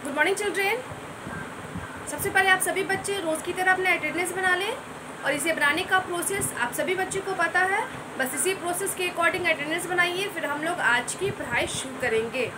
Good morning children. सबसे पहले आप सभी बच्चे रोज़ की तरह अपना अटेंडेंस बना लें और इसे बनाने का प्रोसेस आप सभी बच्चों को पता है। बस इसी प्रोसेस के अकॉर्डिंग अटेंडेंस बनाइए, फिर हम लोग आज की पढ़ाई शुरू करेंगे।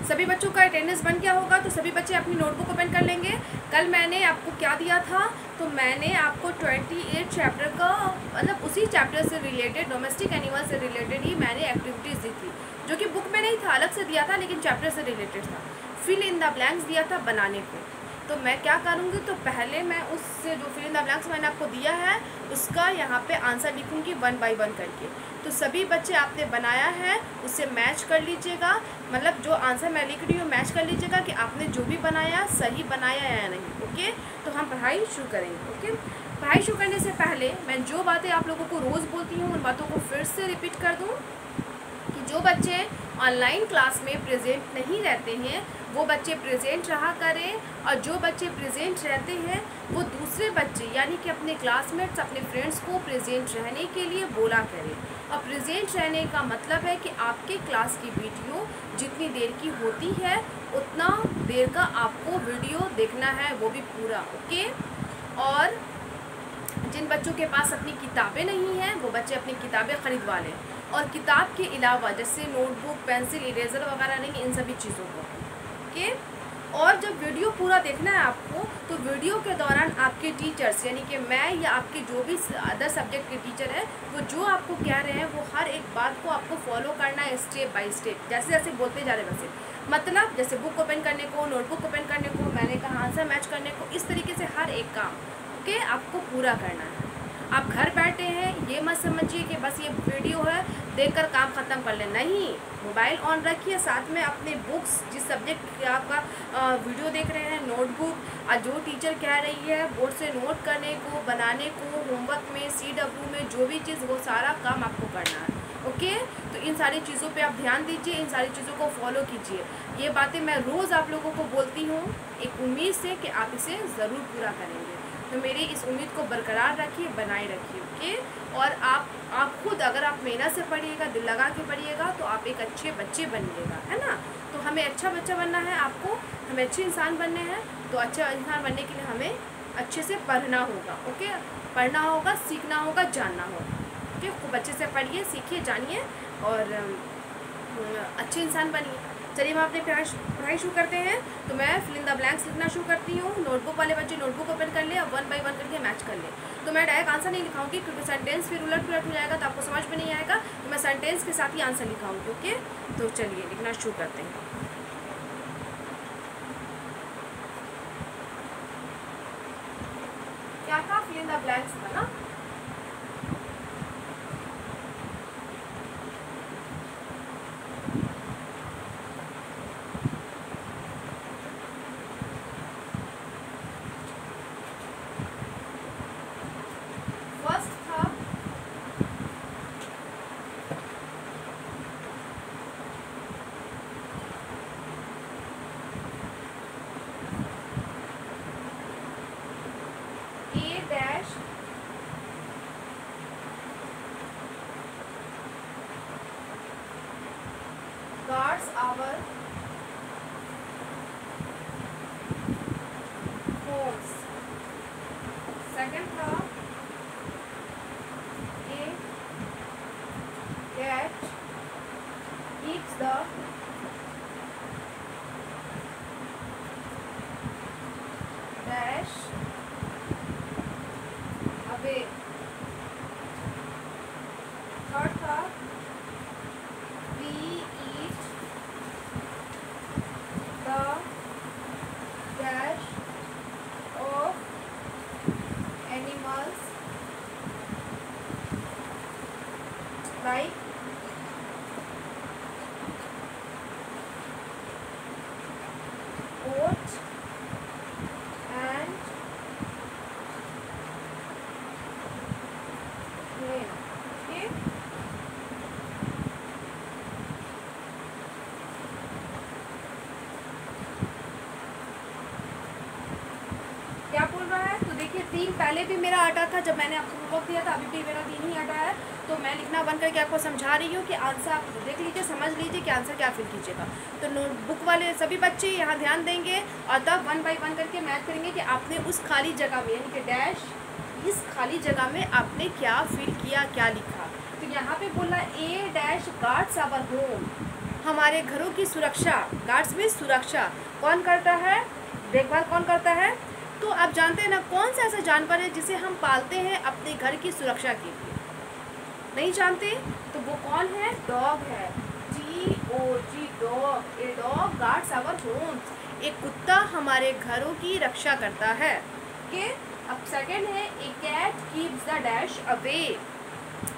सभी बच्चों का अटेंडेंस बन गया होगा तो सभी बच्चे अपनी नोटबुक ओपन कर लेंगे। कल मैंने आपको क्या दिया था, तो मैंने आपको 28 चैप्टर का मतलब उसी चैप्टर से रिलेटेड डोमेस्टिक एनिमल से रिलेटेड ही मैंने एक्टिविटीज़ दी थी, जो कि बुक में नहीं था, अलग से दिया था, लेकिन चैप्टर से रिलेटेड था। फिल इन द ब्लैंक्स दिया था बनाने को। तो मैं क्या करूँगी, तो पहले मैं उससे जो फिल इन द ब्लैंक्स मैंने आपको दिया है उसका यहाँ पे आंसर लिखूँगी 1 बाय 1 करके। तो सभी बच्चे आपने बनाया है उससे मैच कर लीजिएगा, मतलब जो आंसर मैं लिख रही हूँ मैच कर लीजिएगा कि आपने जो भी बनाया सही बनाया या नहीं। ओके, तो हम पढ़ाई शुरू करेंगे। ओके, पढ़ाई शुरू करने से पहले मैं जो बातें आप लोगों को रोज़ बोलती हूँ उन बातों को फिर से रिपीट कर दूँ कि जो बच्चे ऑनलाइन क्लास में प्रेजेंट नहीं रहते हैं वो बच्चे प्रेजेंट रहा करें, और जो बच्चे प्रेजेंट रहते हैं वो दूसरे बच्चे यानी कि अपने क्लासमेट्स अपने फ्रेंड्स को प्रेजेंट रहने के लिए बोला करें। और प्रेजेंट रहने का मतलब है कि आपके क्लास की वीडियो जितनी देर की होती है उतना देर का आपको वीडियो देखना है, वो भी पूरा। ओके, और जिन बच्चों के पास अपनी किताबें नहीं हैं वो बच्चे अपनी किताबें ख़रीदवा लें, और किताब के अलावा जैसे नोटबुक पेंसिल इरेज़र वगैरह नहीं, इन सभी चीज़ों को। ओके, और जब वीडियो पूरा देखना है आपको तो वीडियो के दौरान आपके टीचर्स यानी कि मैं या आपके जो भी अदर सब्जेक्ट के टीचर हैं वो जो आपको कह रहे हैं वो हर एक बात को आपको फॉलो करना है स्टेप बाय स्टेप, जैसे जैसे बोलते जा रहे हैं वैसे। मतलब जैसे बुक ओपन करने को, नोटबुक ओपन करने को, मैंने कहा आंसर मैच करने को, इस तरीके से हर एक काम ओके आपको पूरा करना है। आप घर बैठे हैं ये मत समझिए कि बस ये वीडियो है देखकर काम ख़त्म कर लें, नहीं। मोबाइल ऑन रखिए, साथ में अपने बुक्स जिस सब्जेक्ट का आपका वीडियो देख रहे हैं, नोटबुक और जो टीचर कह रही है बोर्ड से नोट करने को, बनाने को, होमवर्क में, CW में जो भी चीज़ वो सारा काम आपको करना है। ओके, तो इन सारी चीज़ों पे आप ध्यान दीजिए, इन सारी चीज़ों को फॉलो कीजिए। ये बातें मैं रोज़ आप लोगों को बोलती हूँ एक उम्मीद से कि आप इसे ज़रूर पूरा करेंगे। तो मेरी इस उम्मीद को बरकरार रखिए, बनाए रखिए। ओके, और आप खुद अगर आप मेहनत से पढ़िएगा, दिल लगा के पढ़िएगा तो आप एक अच्छे बच्चे बनिएगा, है ना। तो हमें अच्छा बच्चा बनना है, आपको हमें अच्छे इंसान बनने हैं, तो अच्छा इंसान बनने के लिए हमें अच्छे से पढ़ना होगा। ओके, पढ़ना होगा, सीखना होगा, जानना होगा। ओके, खूब अच्छे से पढ़िए, सीखिए, जानिए और अच्छे इंसान बनिए। चलिए हम अपने पढ़ाई शुरू करते हैं। तो मैं फिल इन द ब्लैंक्स लिखना शुरू करती हूँ। नोटबुक वाले बच्चे नोटबुक ओपन कर ले और 1 बाय 1 करके मैच कर ले। तो मैं डायरेक्ट आंसर नहीं लिखाऊंगी क्योंकि सेंटेंस फिर उलट पुलट हो जाएगा तो आपको समझ में नहीं आएगा, तो मैं सेंटेंस के साथ ही आंसर लिखाऊंगी। ओके, तो चलिए लिखना शुरू करते हैं। क्या था, फिल इन द ब्लैंक्स था ना। Guards our homes. Second था A cat keeps the dash away. Third था we eat the dash of animals like oat and grain. Okay, क्या बोल रहा है, तो देखिए 3 पहले भी मेरा अटा था जब मैंने आपको होमवर्क दिया था, अभी भी मेरा 3 ही अटा है। तो मैं मैं लिखना बंद करके आपको समझा रही हूँ कि आंसर आप देख लीजिए, समझ लीजिए कि आंसर क्या फिल कीजिएगा। तो नोटबुक वाले सभी बच्चे यहाँ ध्यान देंगे और तब 1 बाई 1 करके मैथ करेंगे कि आपने उस खाली जगह में यानी कि डैश इस खाली जगह में आपने क्या फिल किया, क्या लिखा। तो यहाँ पे बोला ए डैश गार्ड्स आवर होम, हमारे घरों की सुरक्षा, गार्ड्स में सुरक्षा कौन करता है, देखभाल कौन करता है। तो आप जानते हैं ना कौन सा ऐसा जानवर है जिसे हम पालते हैं अपने घर की सुरक्षा के लिए, नहीं जानते? तो वो कौन है, डॉग है, DOG dog. A dog guards our homes, एक कुत्ता हमारे घरों की रक्षा करता है। ओके, अब सेकंड है a cat keeps the dash away,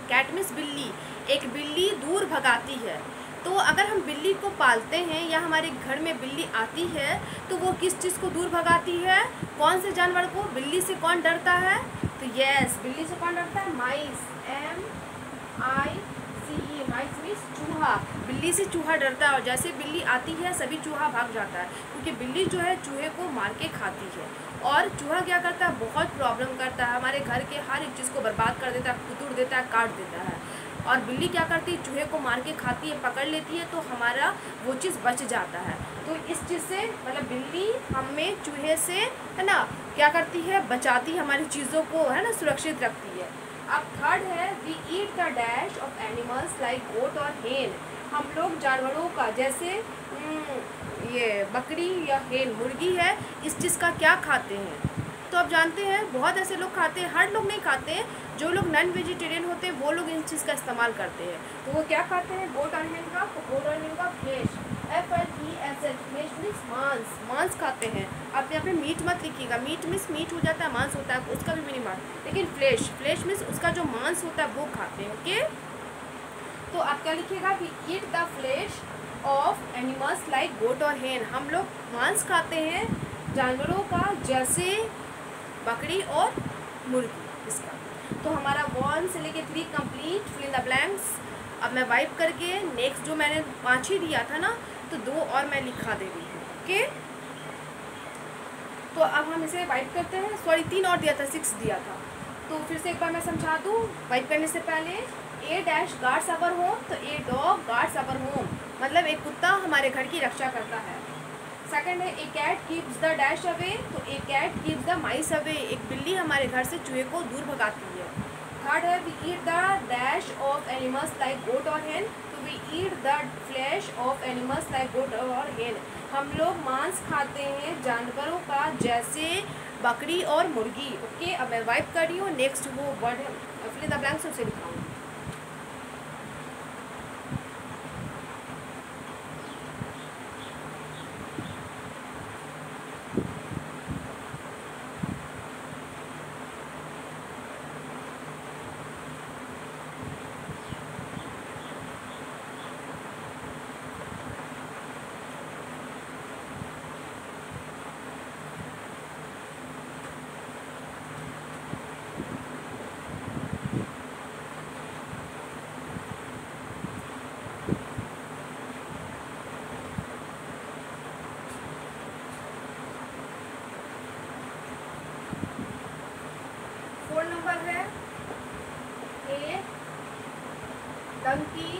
cat means बिल्ली, एक बिल्ली दूर भगाती है। तो अगर हम बिल्ली को पालते हैं या हमारे घर में बिल्ली आती है तो वो किस चीज़ को दूर भगाती है, कौन से जानवर को, बिल्ली से कौन डरता है, तो यस बिल्ली से कौन डरता है, माइस, MICE, माइस मीन्स चूहा, बिल्ली से चूहा डरता है। और जैसे बिल्ली आती है सभी चूहा भाग जाता है, क्योंकि बिल्ली जो है चूहे को मार के खाती है। और चूहा क्या करता है, बहुत प्रॉब्लम करता है, हमारे घर के हर एक चीज़ को बर्बाद कर देता है, कुतुर देता है, काट देता है। और बिल्ली क्या करती है, चूहे को मार के खाती है, पकड़ लेती है, तो हमारा वो चीज़ बच जाता है। तो इस चीज़ से मतलब बिल्ली हमें चूहे से है ना क्या करती है, बचाती है, हमारी चीज़ों को है ना सुरक्षित रखती है। अब थर्ड है we eat the dash of animals like goat और हेन, हम लोग जानवरों का जैसे ये बकरी या हेन मुर्गी है, इस चीज़ का क्या खाते हैं। तो आप जानते हैं बहुत ऐसे लोग खाते हैं, हर लोग नहीं खाते हैं, जो लोग नॉन वेजिटेरियन होते हैं वो लोग इन चीज़ का इस्तेमाल करते हैं। तो वो क्या खाते हैं, गोट और हेन का, तो गोट और हेन का फ्लेश, FLESH, फ्लेश मीन्स मांस, मांस खाते हैं। आप यहाँ पे मीट मत लिखिएगा, मीट मीन्स मीट हो जाता है, मांस होता है, उसका भी मीनिंग मांस, लेकिन फ्लेश, फ्लेश मीन्स उसका जो मांस होता है वो खाते हैं। ओके, तो आप क्या लिखिएगा, we eat the flesh of animals like goat और हेन, हम लोग मांस खाते हैं जानवरों का जैसे बकरी और मुर्गी इसका। तो हमारा 1 से लेके 3 complete, fill in the blanks. अब मैं वाइप करके नेक्स्ट जो मैंने 5 ही दिया था ना, तो 2 और मैं लिखा दे रही हूँ। ओके, तो अब हम इसे वाइप करते हैं, सॉरी 3 और दिया था, 6 दिया था। तो फिर से एक बार मैं समझा दूँ वाइप करने से पहले, a dash guards our home, तो a dog guards our home मतलब एक कुत्ता हमारे घर की रक्षा करता है। सेकंड है a cat keeps the dash away, तो a cat keeps the mice away, एक बिल्ली हमारे घर से चूहे को दूर भगाती है। थर्ड है we eat the dash of animals like goat और हेन, तो we eat the flesh of animals like goat और हेन, हम लोग मांस खाते हैं जानवरों का जैसे बकरी और मुर्गी। ओके, अब मैं वाइप कर रही हूँ, नेक्स्ट वो वर्ड है फिल इन द ब्लैंक्स उसे लिखाऊंगी। नंबर है a donkey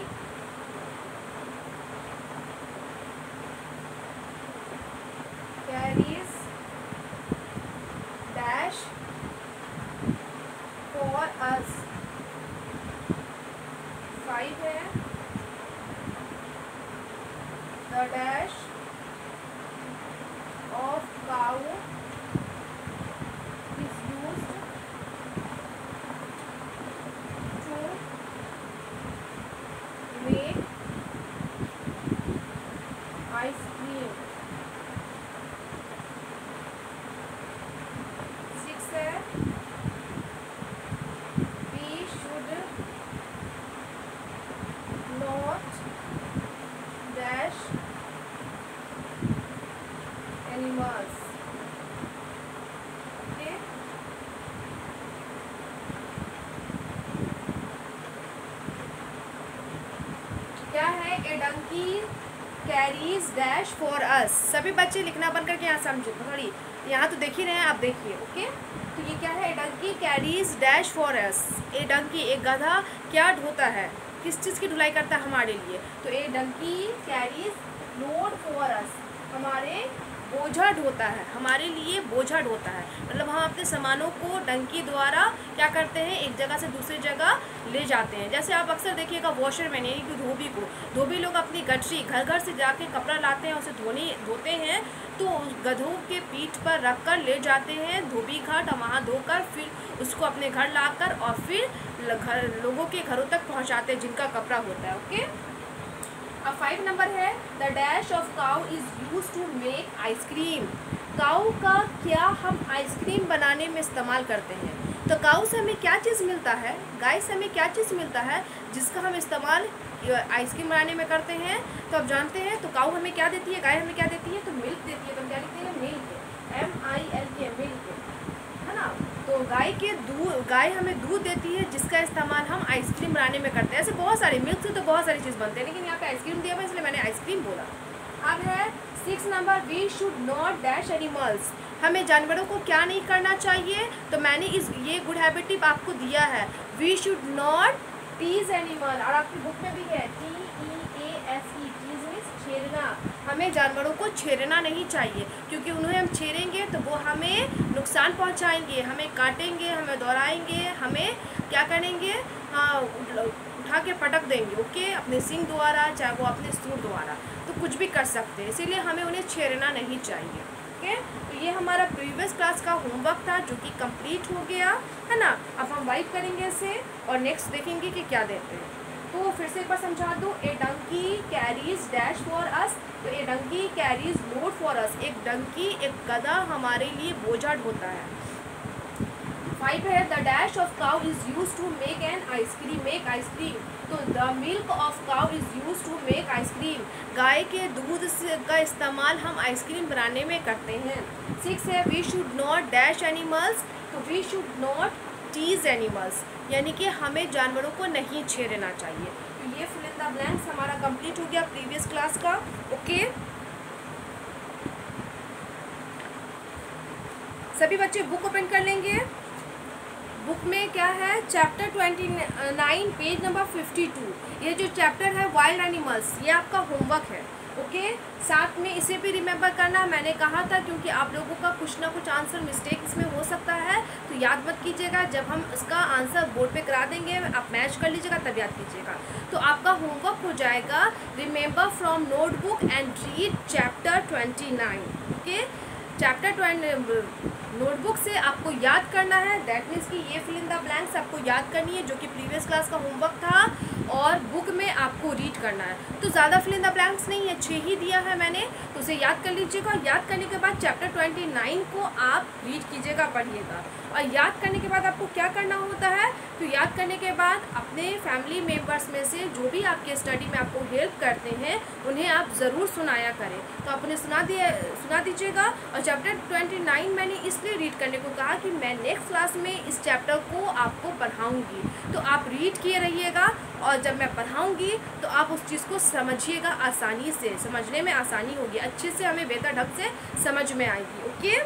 carries dash for us, 5 है the dash of cow is used make ice cream। 6 है we should not dash animals। okay, क्या है a donkey carries dash for us, सभी बच्चे लिखना बंद करके यहाँ समझे, सॉरी यहाँ तो देख ही रहे हैं आप, देखिए। ओके, तो ये क्या है, a donkey carries dash for us, a donkey एक गधा क्या ढोता है, किस चीज़ की ढुलाई करता है हमारे लिए, तो a donkey carries load for us, हमारे बोझा ढोता है, हमारे लिए बोझा ढोता है, मतलब हम अपने सामानों को डंकी द्वारा क्या करते हैं, एक जगह से दूसरी जगह ले जाते हैं। जैसे आप अक्सर देखिएगा वॉशरमैन यानी कि धोबी लोग अपनी गठरी घर घर से जाके कपड़ा लाते हैं, उसे धोते हैं, तो गधों के पीठ पर रख कर ले जाते हैं धोबी घाट, और वहाँ धोकर फिर उसको अपने घर लाकर और फिर लोगों के घरों तक पहुँचाते हैं जिनका कपड़ा होता है। ओके, अब 5 नंबर है the dash of cow is use to make ice cream. Cow का क्या हम आइसक्रीम बनाने में इस्तेमाल करते हैं, तो काऊ से हमें क्या चीज़ मिलता है, गाय से हमें क्या चीज़ मिलता है जिसका हम इस्तेमाल आइसक्रीम बनाने में करते हैं, तो आप जानते हैं। तो काऊ हमें क्या देती है, गाय हमें क्या देती है, तो मिल्क देती है। तो हम क्या लिखते हैं, मिल्क, MILK, मिल्क, है ना। तो गाय हमें दूध देती है जिसका इस्तेमाल हम आइसक्रीम बनाने में करते हैं। ऐसे बहुत सारे मिल्क से तो बहुत सारी चीज़ बनते हैं, लेकिन यहाँ पे आइसक्रीम दिया हुआ इसलिए मैंने आइसक्रीम बोला। अब है 6 number, we should not dash animals, हमें जानवरों को क्या नहीं करना चाहिए, तो मैंने ये गुड हैबिट टिप आपको दिया है, we should not tease animal, और आपकी बुक में भी है TEASE, टीज मीन्स छेड़ना, हमें जानवरों को छेड़ना नहीं चाहिए, क्योंकि उन्हें हम छेड़ेंगे तो वो हमें नुकसान पहुंचाएंगे, हमें काटेंगे, हमें दौड़ाएंगे, हमें क्या करेंगे, हाँ उठा के पटक देंगे। ओके, अपने सिंग द्वारा, चाहे वो अपने सूंड द्वारा, तो कुछ भी कर सकते हैं, इसीलिए हमें उन्हें छेड़ना नहीं चाहिए। ओके, तो ये हमारा प्रीवियस क्लास का होमवर्क था जो कि कंप्लीट हो गया है ना। अब हम वाइप करेंगे इसे और नेक्स्ट देखेंगे कि क्या देते हैं। तो फिर से एक बार समझा दूँ, a donkey carries dash for us, तो a donkey carries load for us, एक डंकी एक गधा हमारे लिए बोझा ढोता है। 5 है the dash of cow is use to make an ice cream, make ice cream, तो the milk of cow is use to make ice cream, गाय के दूध से का इस्तेमाल हम आइसक्रीम बनाने में करते हैं। 6 है we should not dash animals, तो we should not tease animals, यानी कि हमें जानवरों को नहीं छेड़ना चाहिए। तो ये फिल इन द ब्लैंक्स हमारा कंप्लीट हो गया प्रीवियस क्लास का। ओके, सभी बच्चे बुक ओपन कर लेंगे। बुक में क्या है, चैप्टर 29 पेज नंबर 52, ये जो चैप्टर है वाइल्ड एनिमल्स, ये आपका होमवर्क है। ओके, साथ में इसे भी रिमेंबर करना, मैंने कहा था क्योंकि आप लोगों का कुछ ना कुछ आंसर मिस्टेक इसमें हो सकता है, तो याद मत कीजिएगा, जब हम इसका आंसर बोर्ड पे करा देंगे आप मैच कर लीजिएगा तब याद कीजिएगा। तो आपका होमवर्क हो जाएगा remember from notebook and read chapter 29। Okay, chapter notebook से आपको याद करना है, दैट मीन्स कि ये फिल इन द ब्लैंक्स आपको याद करनी है जो कि प्रीवियस क्लास का होमवर्क था, और बुक में आपको रीड करना है। तो ज़्यादा फिल इन द ब्लैंक्स नहीं है, 6 ही दिया है मैंने, तो उसे याद कर लीजिएगा। याद करने के बाद चैप्टर 29 को आप रीड कीजिएगा, पढ़िएगा, और याद करने के बाद आपको क्या करना होता है, तो याद करने के बाद अपने फैमिली मेम्बर्स में से जो भी आपके स्टडी में आपको हेल्प करते हैं उन्हें आप ज़रूर सुनाया करें। तो आप उन्हें सुना दीजिएगा। और चैप्टर 29 मैंने इसलिए रीड करने को कहा कि मैं नेक्स्ट क्लास में इस चैप्टर को आपको पढ़ाऊँगी, तो आप रीड किए रहिएगा, और जब मैं पढ़ाऊँगी तो आप उस चीज़ को समझिएगा, आसानी से समझने में आसानी होगी, अच्छे से हमें बेहतर ढंग से समझ में आएगी। ओके,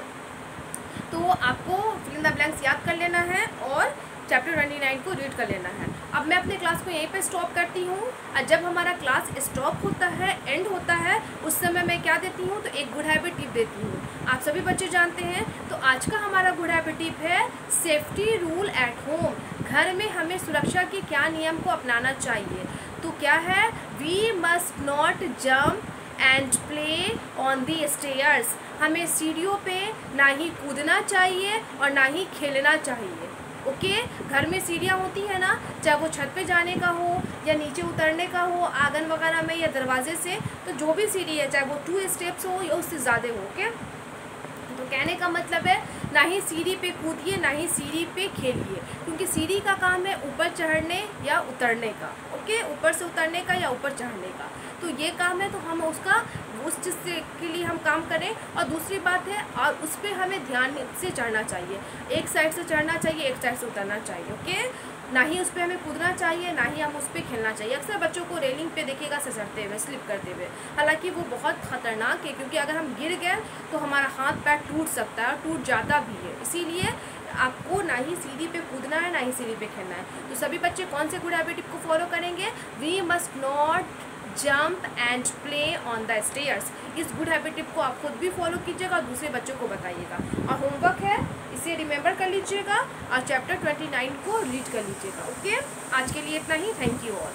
तो आपको फिल इन द ब्लैंक्स याद कर लेना है और चैप्टर 29 को रीड कर लेना है। अब मैं अपने क्लास को यहीं पे स्टॉप करती हूँ, और जब हमारा क्लास स्टॉप होता है, एंड होता है, उस समय मैं क्या देती हूँ, तो एक गुड हैबिट टिप देती हूँ। आप सभी बच्चे जानते हैं, तो आज का हमारा गुड हैबिट टिप है सेफ्टी रूल एट होम, घर में हमें सुरक्षा के क्या नियम को अपनाना चाहिए। तो क्या है, we must not jump and play on the stairs, हमें सीढ़ियों पे ना ही कूदना चाहिए और ना ही खेलना चाहिए। ओके, घर में सीढ़ियाँ होती है ना, चाहे वो छत पे जाने का हो या नीचे उतरने का हो, आंगन वगैरह में या दरवाजे से, तो जो भी सीढ़ी है चाहे वो 2 स्टेप्स हो या उससे ज़्यादा हो। ओके, तो कहने का मतलब है ना ही सीढ़ी पे कूदिए, ना ही सीढ़ी पे खेलिए, क्योंकि सीढ़ी का काम है ऊपर चढ़ने या उतरने का। ओके, ऊपर से उतरने का या ऊपर चढ़ने का, तो ये काम है, तो हम उस चीज़ के लिए हम काम करें। और दूसरी बात है, और उस पर हमें ध्यान से चढ़ना चाहिए, एक साइड से चढ़ना चाहिए, एक साइड से उतरना चाहिए। ओके, ना ही उस पर हमें कूदना चाहिए, ना ही हम उस पर खेलना चाहिए। अक्सर बच्चों को रेलिंग पे देखिएगा ससरते हुए, स्लिप करते हुए, हालांकि वो बहुत ख़तरनाक है, क्योंकि अगर हम गिर गए तो हमारा हाथ पैर टूट सकता है और टूट जाता भी है। इसीलिए आपको ना ही सीढ़ी पे कूदना है, ना ही सीढ़ी पे खेलना है। तो सभी बच्चे कौन से गुड हैबिट को फॉलो करेंगे? We must not jump and play on the stairs. इस गुड हैबिट टिप को आप खुद भी फॉलो कीजिएगा, दूसरे बच्चों को बताइएगा। और होमवर्क है, इसे रिमेंबर कर लीजिएगा और चैप्टर 29 को रीड कर लीजिएगा। ओके, आज के लिए इतना ही। Thank you all.